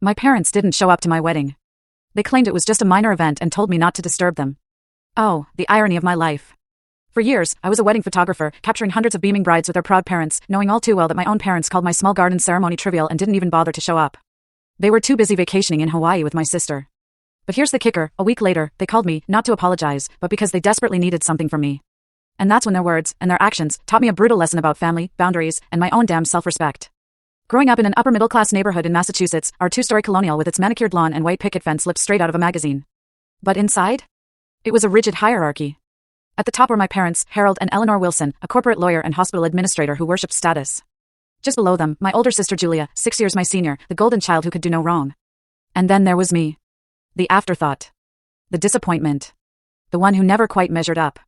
My parents didn't show up to my wedding. They claimed it was just a minor event and told me not to disturb them. Oh, the irony of my life. For years, I was a wedding photographer, capturing hundreds of beaming brides with their proud parents, knowing all too well that my own parents called my small garden ceremony trivial and didn't even bother to show up. They were too busy vacationing in Hawaii with my sister. But here's the kicker, a week later, they called me, not to apologize, but because they desperately needed something from me. And that's when their words, and their actions, taught me a brutal lesson about family, boundaries, and my own damn self-respect. Growing up in an upper-middle-class neighborhood in Massachusetts, our two-story colonial with its manicured lawn and white picket fence slipped straight out of a magazine. But inside? It was a rigid hierarchy. At the top were my parents, Harold and Eleanor Wilson, a corporate lawyer and hospital administrator who worshipped status. Just below them, my older sister Julia, 6 years my senior, the golden child who could do no wrong. And then there was me. The afterthought. The disappointment. The one who never quite measured up.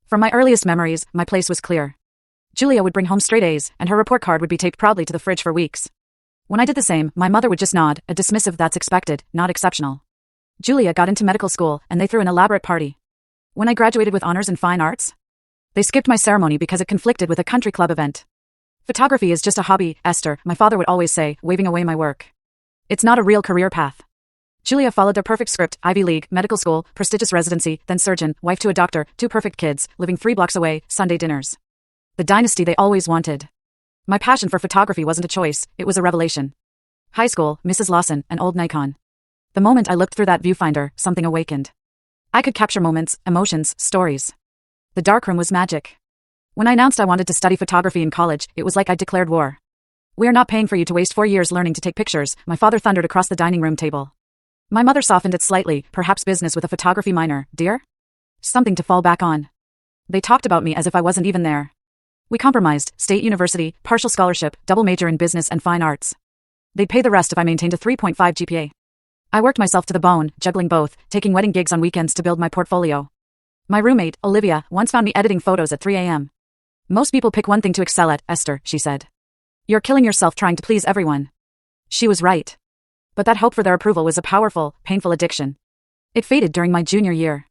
From my earliest memories, my place was clear. Julia would bring home straight A's, and her report card would be taped proudly to the fridge for weeks. When I did the same, my mother would just nod, a dismissive "that's expected, not exceptional." Julia got into medical school, and they threw an elaborate party. When I graduated with honors in fine arts, they skipped my ceremony because it conflicted with a country club event. Photography is just a hobby, Esther, my father would always say, waving away my work. It's not a real career path. Julia followed their perfect script, Ivy League, medical school, prestigious residency, then surgeon, wife to a doctor, 2 perfect kids, living 3 blocks away, Sunday dinners. The dynasty they always wanted. My passion for photography wasn't a choice, it was a revelation. High school, Mrs. Lawson, an old Nikon. The moment I looked through that viewfinder, something awakened. I could capture moments, emotions, stories. The darkroom was magic. When I announced I wanted to study photography in college, it was like I declared war. "We are not paying for you to waste 4 years learning to take pictures," my father thundered across the dining room table. My mother softened it slightly, "Perhaps business with a photography minor, dear? Something to fall back on." They talked about me as if I wasn't even there. We compromised, state university, partial scholarship, double major in business and fine arts. They'd pay the rest if I maintained a 3.5 GPA. I worked myself to the bone, juggling both, taking wedding gigs on weekends to build my portfolio. My roommate, Olivia, once found me editing photos at 3 a.m. "Most people pick one thing to excel at, Esther," she said. "You're killing yourself trying to please everyone." She was right. But that hope for their approval was a powerful, painful addiction. It faded during my junior year.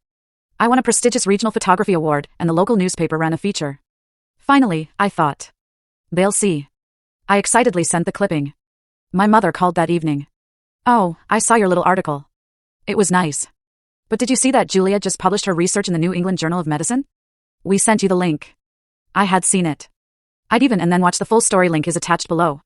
I won a prestigious regional photography award, and the local newspaper ran a feature. Finally, I thought. They'll see. I excitedly sent the clipping. My mother called that evening. "Oh, I saw your little article. It was nice. But did you see that Julia just published her research in the New England Journal of Medicine? We sent you the link." I had seen it. I'd even and then watch the full story, link is attached below.